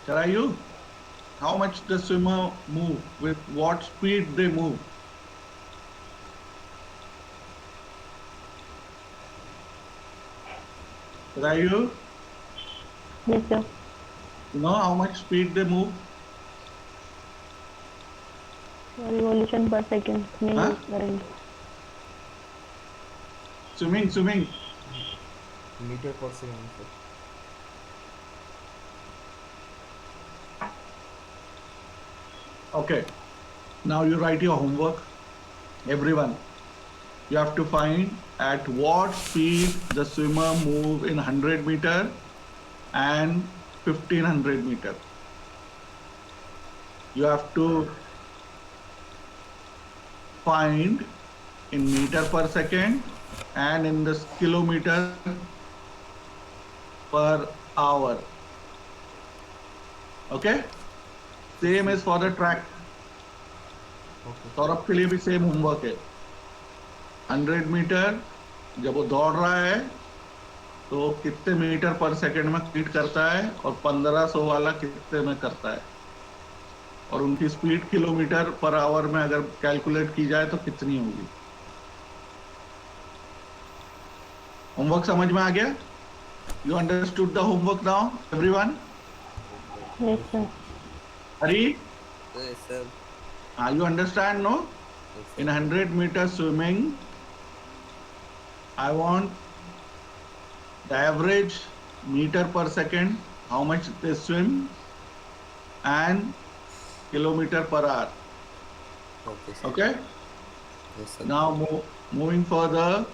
Shall I you? How much the swimmer move? With what speed they move? Shall I you? Yes, sir. You know how much speed they move? Revolution per second नहीं Huh? use करेंगे. Swimming. Metre पर second sir. Okay. Now you write your homework. Everyone, you have to find at what speed the swimmer move in 100 meter and 1500 meter. You have to find in meter per second and in this kilometer per hour. Okay? Same is for the track. Okay. Saurabh के लिए भी same homework है. 100 metre जब वो दौड़ रहा है तो कितने मीटर पर सेकंड में कंप्लीट करता है और 1500 वाला कितने में करता है और उनकी स्पीड किलोमीटर पर आवर में अगर कैलकुलेट की जाए तो कितनी होगी. होमवर्क समझ में आ गया? You understood the homework now everyone? Yes, sir. Hari, Yes, sir. you understand, no? Yes, In sir. 100 meter swimming, I want the average meter per second, how much they swim, and kilometer per hour. Okay, sir. Okay? Yes, sir. Now moving further,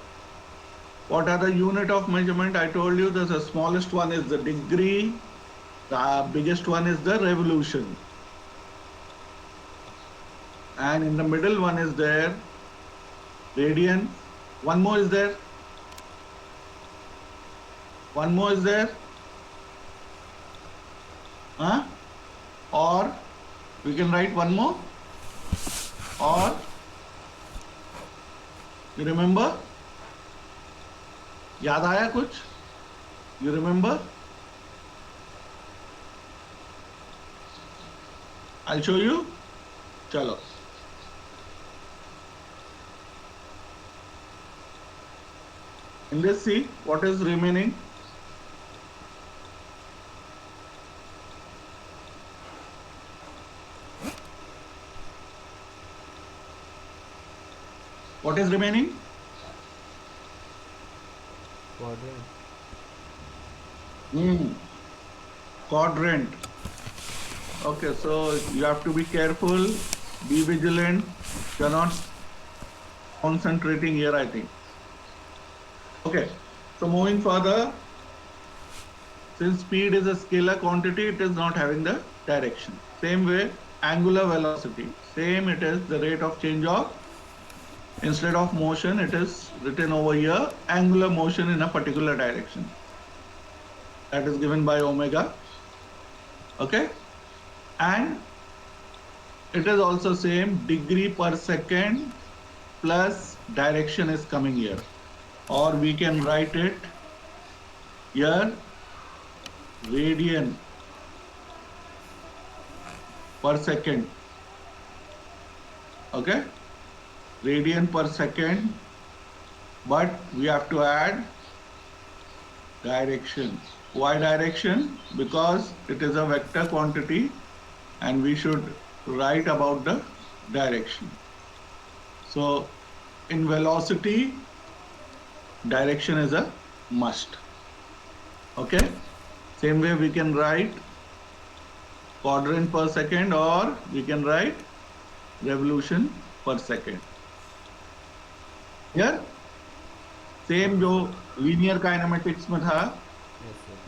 what are the unit of measurement? I told you the smallest one is the degree, the biggest one is the revolution. And in the middle one is there radian. One more is there. One more is there. Huh? Or we can write one more. Or you remember? याद आया कुछ? You remember? I'll show you. चलो. In this, see what is remaining. What is remaining? Quadrant. Quadrant. Okay, so you have to be careful, be vigilant. You're not concentrating here, I think. Okay, so moving further, since speed is a scalar quantity, it is not having the direction. Same way, angular velocity, same, it is the rate of change of, instead of motion, it is written over here, angular motion in a particular direction. That is given by omega. Okay, and it is also same, degree per second plus direction is coming here, or we can write it here, radian per second. Okay, radian per second, but we have to add direction. Why direction? Because it is a vector quantity and we should write about the direction. So in velocity, direction is a must. Okay, same way we can write quadrant per second or we can write revolution per second. Here, same जो linear kinematics में था,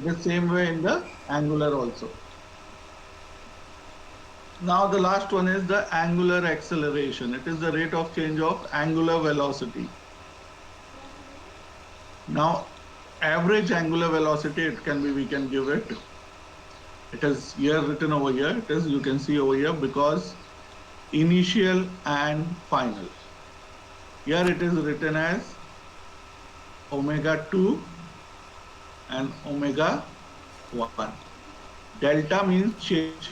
the same way in the angular also. Now the last one is the angular acceleration. It is the rate of change of angular velocity. Now average angular velocity, it can be, we can give it. It is here written over here. It is, you can see over here, because initial and final. Here it is written as omega 2 and omega 1. Delta means change.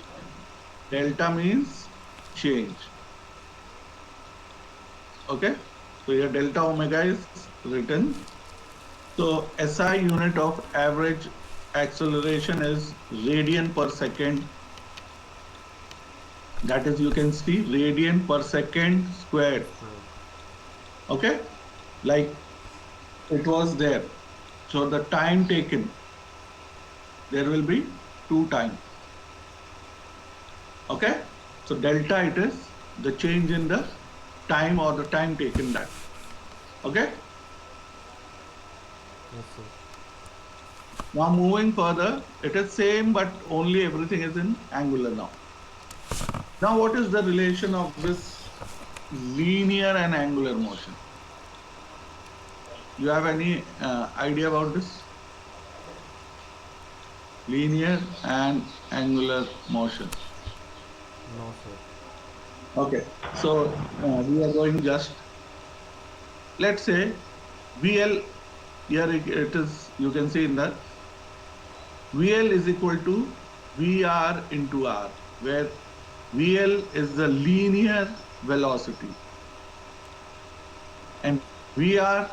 Delta means change. Okay. So here delta omega is written. So SI unit of average acceleration is radian per second. That is, you can see radian per second squared. Okay, like it was there. So the time taken, there will be 2 times. Okay, so delta it is the change in the time or the time taken that. Okay. Yes, sir. Now moving further, it is same but only everything is in angular now. Now what is the relation of this linear and angular motion? You have any idea about this? Linear and angular motion. No, sir. Okay, so we are going just, let's say VL, here it is, you can see in that VL is equal to VR into R, where VL is the linear velocity and VR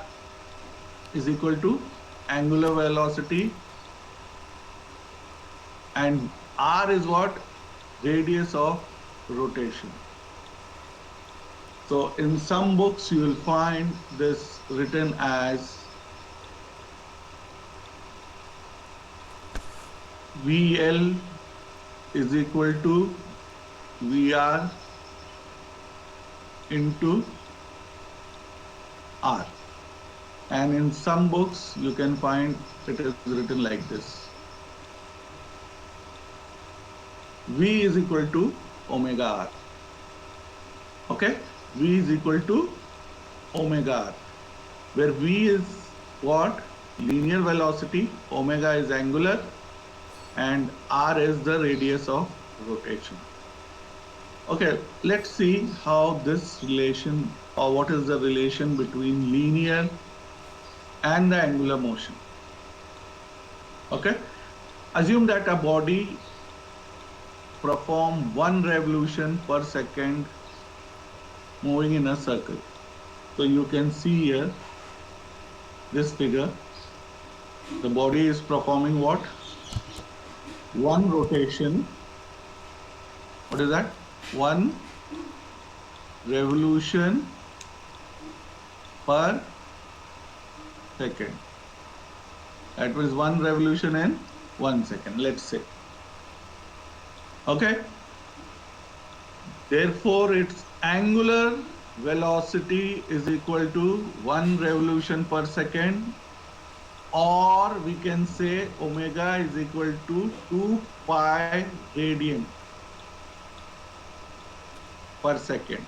is equal to angular velocity, and R is what? Radius of rotation. So in some books you will find this written as VL is equal to VR into R, and in some books you can find it is written like this: V is equal to omega R. Okay, V is equal to omega R, where V is what? Linear velocity, omega is angular, and R is the radius of rotation. Okay, let's see how this relation, or what is the relation between linear and the angular motion. Okay, assume that a body perform 1 revolution per second moving in a circle. So you can see here this figure, the body is performing what? 1 rotation. What is that? 1 revolution per second. That was 1 revolution in 1 second, let's say. Okay. Therefore, its angular velocity is equal to 1 revolution per second, or we can say omega is equal to 2 pi radian per second.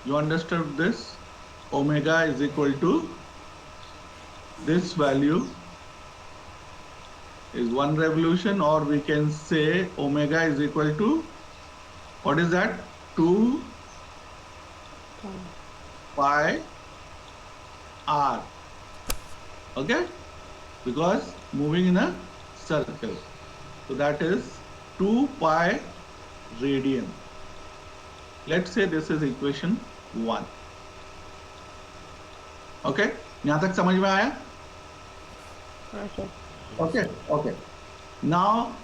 You understood this? Omega is equal to this value is 1 revolution, or we can say omega is equal to, what is that? 2 pi R. Okay, because moving in a circle, so that is 2 pi radian. Let's say this is equation 1. Okay, यहाँ तक समझ में आया? Okay. Okay, okay. Now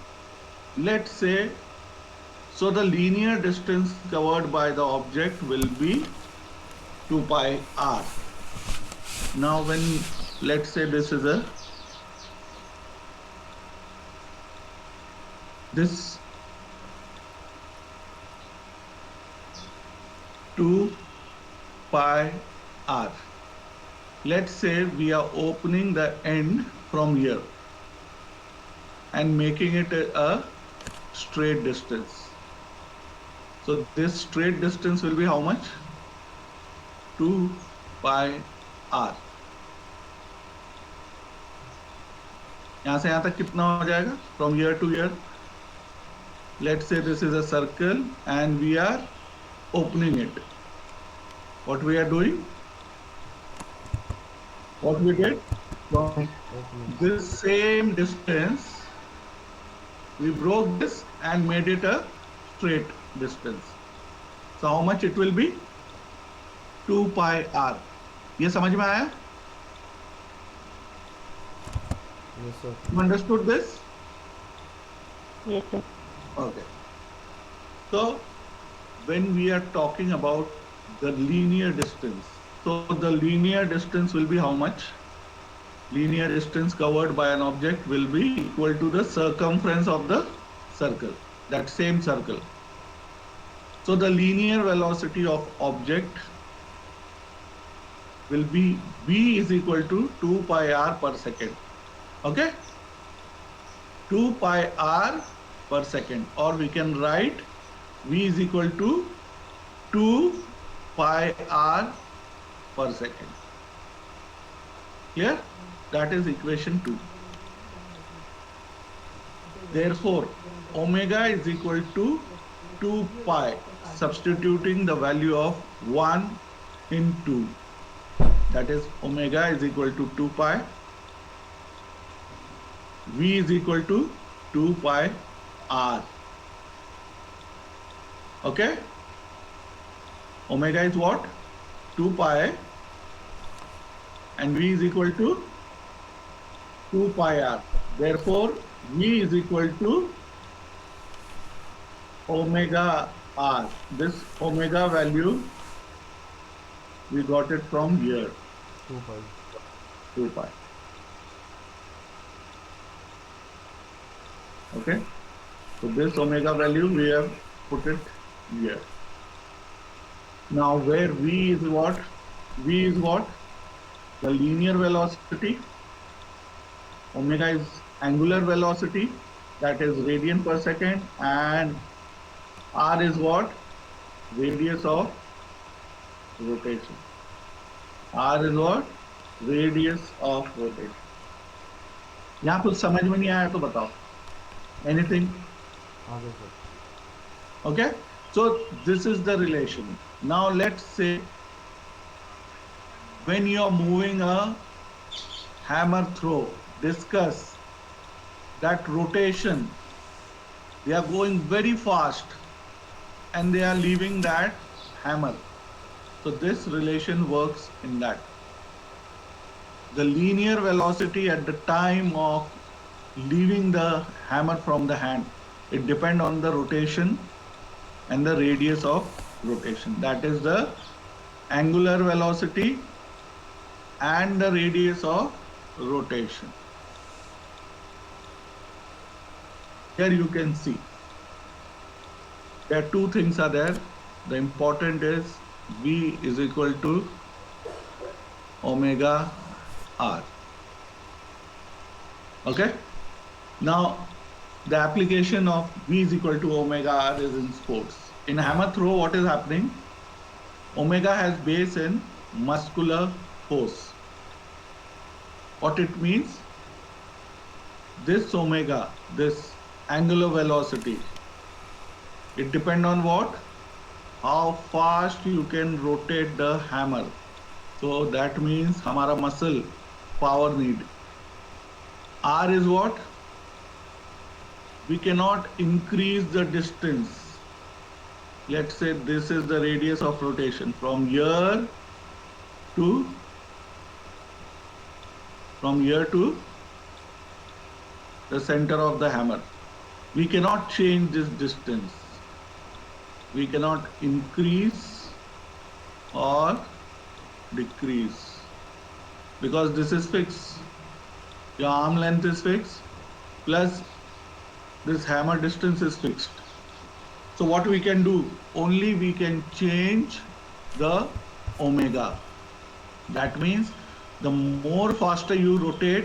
let's say, so the linear distance covered by the object will be 2 pi R. Now when, let's say this is this 2 pi R. Let's say we are opening the end from here and making it a straight distance. So this straight distance will be how much? 2 pi R. यहाँ से यहाँ तक कितना हो जाएगा? From here to here. Let's say this is a circle and we are opening it. What we are doing? What we did? From this same distance We broke this and made it a straight distance. So how much it will be? 2 pi r. ये समझ में आया? Yes, sir. You understood this? Yes, sir. Okay. So when we are talking about the linear distance, so the linear distance will be how much? Linear distance covered by an object will be equal to the circumference of the circle, that same circle. So the linear velocity of object will be v is equal to 2 pi r per second. Okay? 2 pi r per second, or we can write v is equal to 2 pi r per second. Clear? That is equation 2. Therefore, omega is equal to 2 pi, substituting the value of 1 in 2. That is, omega is equal to 2 pi. V is equal to 2 pi r. Okay? Omega is what? 2 pi, and V is equal to 2 pi r. Therefore, V is equal to omega r. This omega value, we got it from here, 2 pi. 2 pi. Okay? So this omega value, we have put it here. Now where V is what? V is what? The linear velocity. Omega is angular velocity, that is radian per second, and r is what? Radius of rotation. R is what? Radius of rotation. यहाँ कुछ समझ में नहीं आया तो बताओ. Anything? Okay, sir. Okay? So this is the relation. Now let's say when you are moving a hammer throw, discuss that rotation. They are going very fast and they are leaving that hammer. So this relation works in that. The linear velocity at the time of leaving the hammer from the hand, it depends on the rotation and the radius of rotation. That is the angular velocity and the radius of rotation. Here you can see there are two things are there. The important is V is equal to omega r. Okay? Now the application of V is equal to omega r is in sports. In hammer throw, what is happening? Omega has base in muscular force. What it means? This omega, this angular velocity, it depends on what? How fast you can rotate the hammer. So that means हमारा muscle power need. R is what? We cannot increase the distance. Let's say this is the radius of rotation from here to the center of the hammer. We cannot change this distance. We cannot increase or decrease because this is fixed. Your arm length is fixed plus this hammer distance is fixed. So what we can do? Only we can change the omega. That means the more faster you rotate,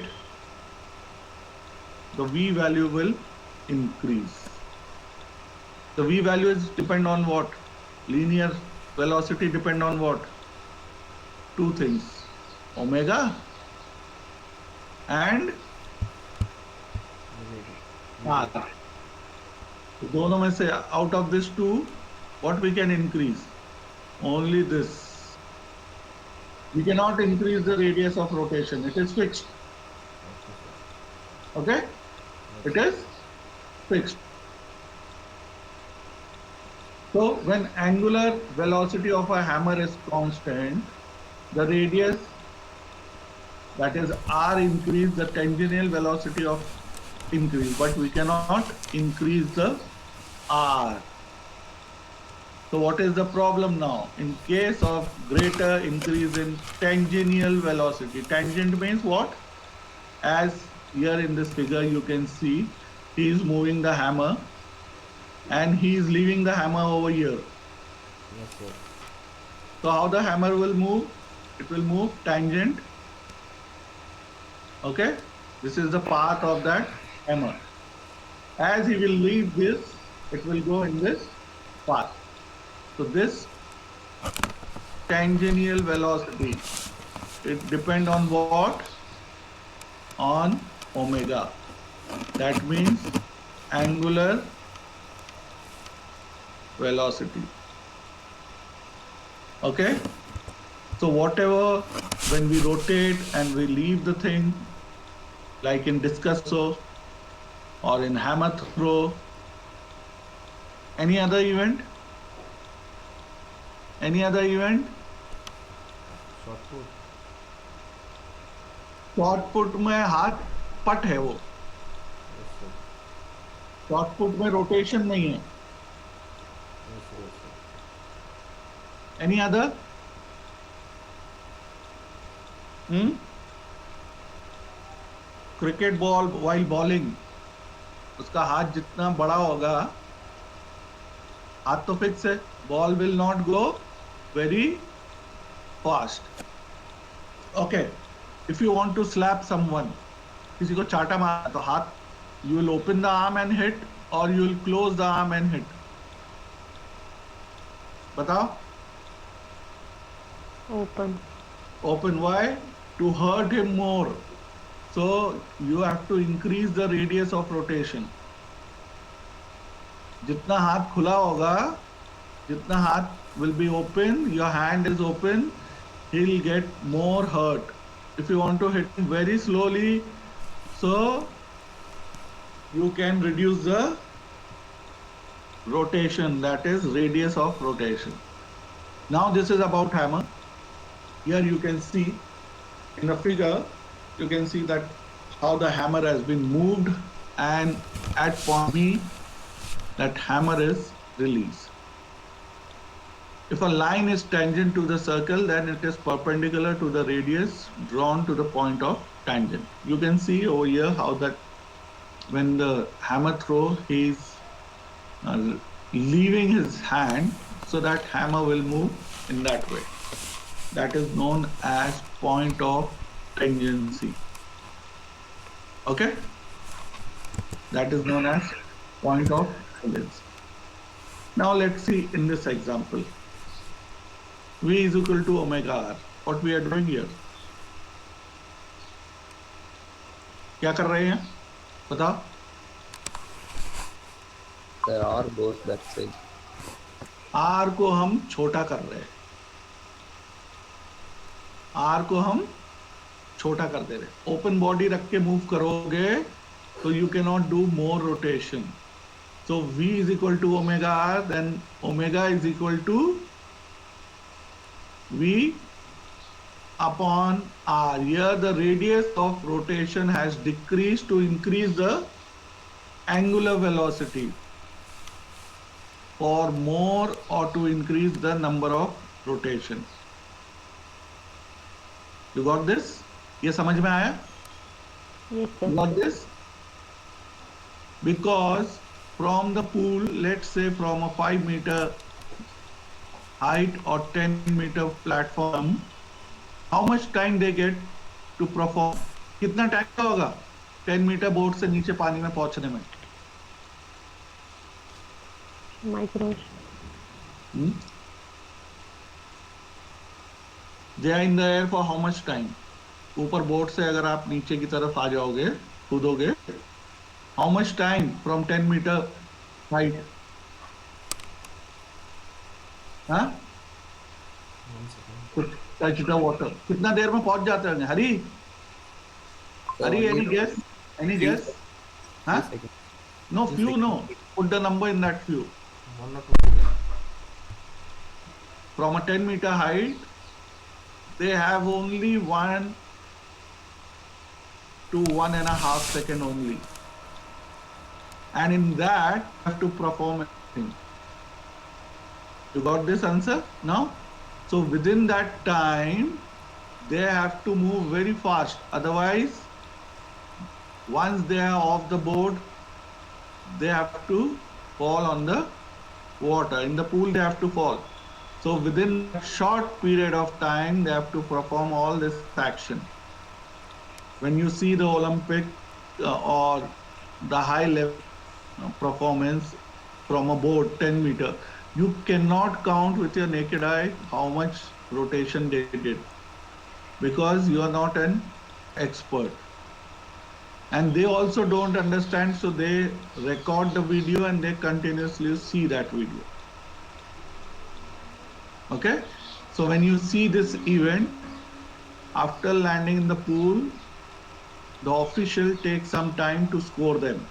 the V value will increase. The V value is depend on what? Linear velocity depend on what? Two things, omega and r. तो दोनों में से out of this two, what we can increase? Only this. We cannot increase the radius of rotation. It is fixed. Okay? It is fixed. So when angular velocity of a hammer is constant, the radius, that is r, increase, the tangential velocity of increase, but we cannot increase the r. So what is the problem now? In case of greater increase in tangential velocity, tangent means what? As here in this figure you can see, he is moving the hammer and he is leaving the hammer over here. Yes, sir. So how the hammer will move? It will move tangent. Okay, this is the path of that hammer. As he will leave this, it will go in this path. So this tangential velocity, it depends on what? On omega. That means angular velocity. Okay? So whatever, when we rotate and we leave the thing, like in discus throw or in hammer throw, any other event? Any other event? Short put. Short put में हाथ पट है वो, Yes, sir. Short put में rotation नहीं है. Yes, sir. Yes, sir. Any other? Cricket ball while bowling, उसका हाथ जितना बड़ा होगा, हाथ तो फिक्स है, ball will not go very fast. Okay, if you want to slap someone, किसी को चाटा मारा तो हाथ, you will open the arm and hit और you will close the arm and hit. बताओ. Open. Open. Why? To hurt him more. So you have to increase the radius of rotation. जितना हाथ खुला होगा, जितना हाथ will be open, your hand is open, he'll get more hurt. If you want to hit him very slowly, so you can reduce the rotation, that is radius of rotation. Now this is about hammer. Here you can see in the figure, you can see that how the hammer has been moved, and at point B, that hammer is released. If a line is tangent to the circle, then it is perpendicular to the radius drawn to the point of tangent. You can see over here how that when the hammer throw, he is leaving his hand, so that hammer will move in that way. That is known as point of tangency. Okay? That is known as point of tangency. Now let's see in this example. V is equal to omega r. What we are doing here? क्या कर रहे हैं? बताओ. There are both that side. R को हम छोटा कर रहे हैं. R को हम छोटा कर दे रहे. ओपन बॉडी रख के मूव करोगे तो you can not do more rotation. So V is equal to omega r, then omega is equal to V upon r. Here the radius of rotation has decreased to increase the angular velocity, or more, or to increase the number of rotations. You got this? ये समझ में आया? Yes, sir. You got this? Because from the pool, let's say from a 5-meter height or 10-meter platform, how much time they get to perform? कितना time का होगा 10-meter boat से नीचे पानी में पहुंचने में? Micros. They are in the air for how much time? ऊपर बोट से अगर आप नीचे की तरफ आ जाओगे, कूदोगे, how much time from 10-meter height? हाँ? 1 second. कुछ touch the water. कितना देर में पहुंच जाते होंगे? हरी? So हरी, only any guess? Any guess? हाँ? 3 seconds. No, Just few like no. Put the number in that few. 1 or 2 seconds. From a 10-meter height, they have only 1 to 1.5 second only. And in that, you have to perform everything. You got this answer now? So within that time, they have to move very fast. Otherwise, once they are off the board, they have to fall on the water. In the pool, they have to fall. So within a short period of time, they have to perform all this action. When you see the Olympic or the high level performance from a board 10 meter, you cannot count with your naked eye how much rotation they did because you are not an expert. And they also don't understand, so they record the video and they continuously see that video. Okay, so when you see this event, after landing in the pool, the official takes some time to score them.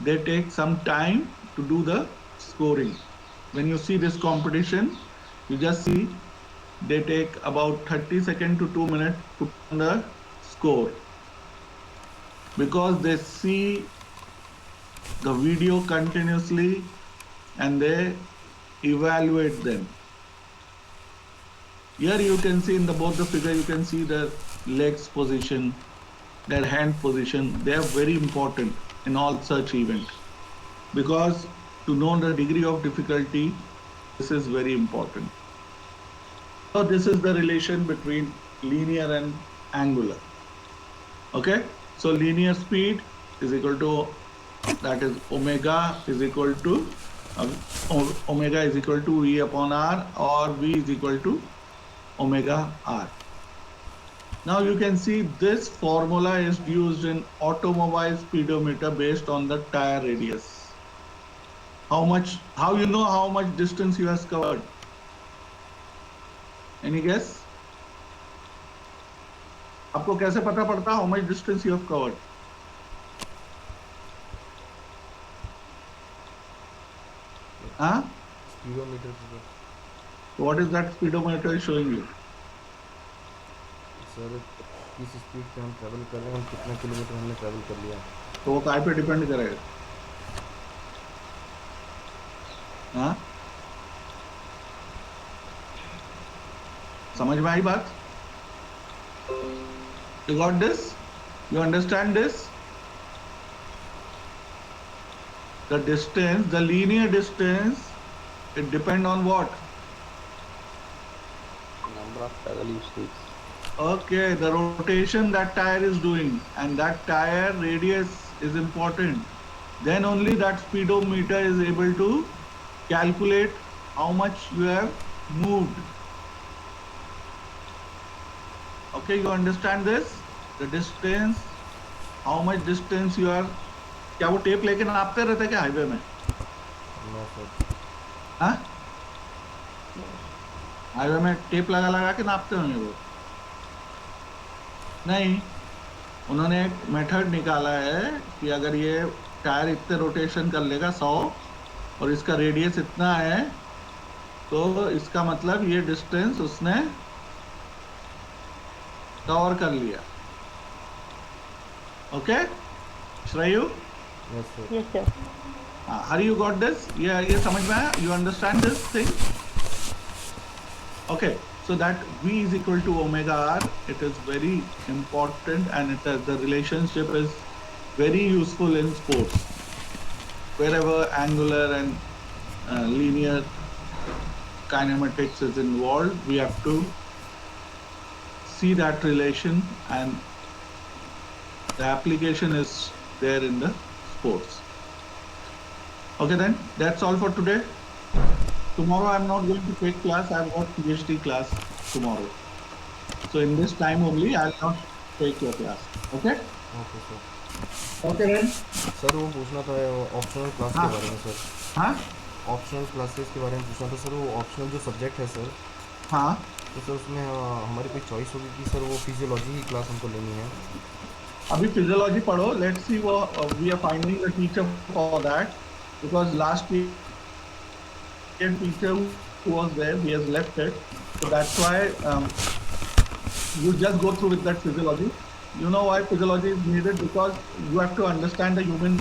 They take some time to do the scoring. When you see this competition, you just see they take about 30 seconds to 2 minutes to put on the score because they see the video continuously and they evaluate them. Here you can see in both the figure, you can see their legs position, their hand position. They are very important in all such event because to know the degree of difficulty, this is very important. So this is the relation between linear and angular. Okay, so linear speed is equal to, that is omega is equal to omega is equal to V upon R, or V is equal to omega R. Now you can see this formula is used in automobile speedometer based on the tire radius. How you know how much distance you has covered? Any guess? आपको कैसे पता पड़ता how much distance you have covered? Huh? Speedometer से What is that speedometer showing you? Sir किस speed पे हम travel कर रहे हैं और कितना किलोमीटर हमने ट्रैवल कर लिया. तो वो काय पे डिपेंड करेगा? हाँ? समझ में आई बात? You got this? You understand this? The distance, the linear distance, it depends on what? Number of travel you take. Okay, the rotation that tire is doing, and that tire radius is important. Then only that speedometer is able to calculate how much you have moved. Okay, you understand this? The distance, how much distance you are. क्या वो tape लेके नापते रहते क्या highway में? No sir. हाँ? Highway में tape लगा लगा के नापते होंगे वो? नहीं, उन्होंने एक मेथड निकाला है कि अगर ये टायर इतने रोटेशन कर लेगा 100 और इसका रेडियस इतना है तो इसका मतलब ये डिस्टेंस उसने कवर कर लिया. Okay Shreyu? Yes sir. Yes, sir. Hari, you got this? Yeah, ये समझ में आया? You understand this thing? Okay, so that V is equal to omega R. It is very important, and the relationship is very useful in sports. Wherever angular and linear kinematics is involved, we have to see that relation, and the application is there in the sports. Okay then, that's all for today. Tomorrow I'm not going to take class. I've got PhD class tomorrow. So in this time only, I'll not take your class. Okay? Okay sir. Okay then. Sir वो पूछना था optional class के हाँ. बारे में sir. हाँ? Optional classes के बारे में पूछना था सर. वो ऑप्शनल जो सब्जेक्ट है सर, हाँ? तो सर उसमें हमारी कोई चॉइस होगी कि सर वो फिजियोलॉजी की क्लास हमको लेनी है? अभी physiology पढ़ो. Let's see what we are finding a teacher for that, because last year teacher who was there, he has left it. So that's why you just go through with that physiology. You know why physiology is needed? Because you have to understand the human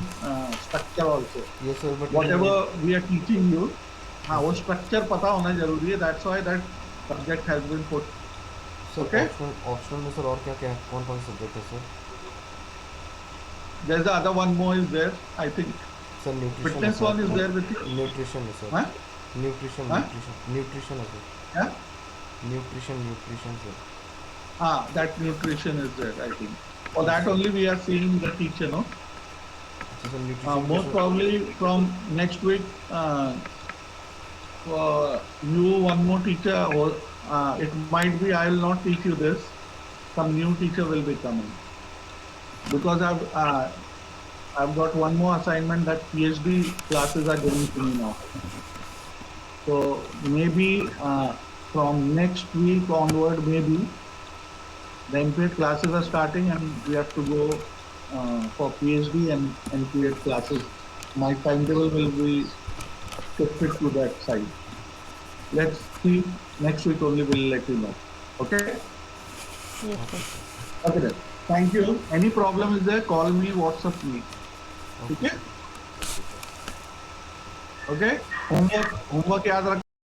structure also. Yes sir, but Whatever we are teaching you, हाँ वो structure पता होना जरूरी है. That's why that subject has been put. Sir Okay. Optional में sir और क्या क्या कौन कौन से सब्जेक्ट है sir? There's the other one more is there. I think sir nutrition fitness one is there with you. Nutrition है sir. हाँ न्यूट्रिशन हाँ न्यूट्रिशन है सर. क्या? Nutrition sir. Ah, that nutrition is there. I think for that only we are seeing the teacher. No, अच्छा sir nutrition most probably from next week. You one more teacher, or it might be I will not teach you this. Some new teacher will be coming, because I've got one more assignment that PhD classes are going to me now. So maybe from next week onward, maybe the MPhil classes are starting, and we have to go for PhD and MPhil classes. My timetable will be shifted to that side. Let's see. Next week only we'll let you know. Okay? Yes, sir. Okay then. Thank you. Any problem is there, call me, WhatsApp me. Okay? Okay? Homework याद रख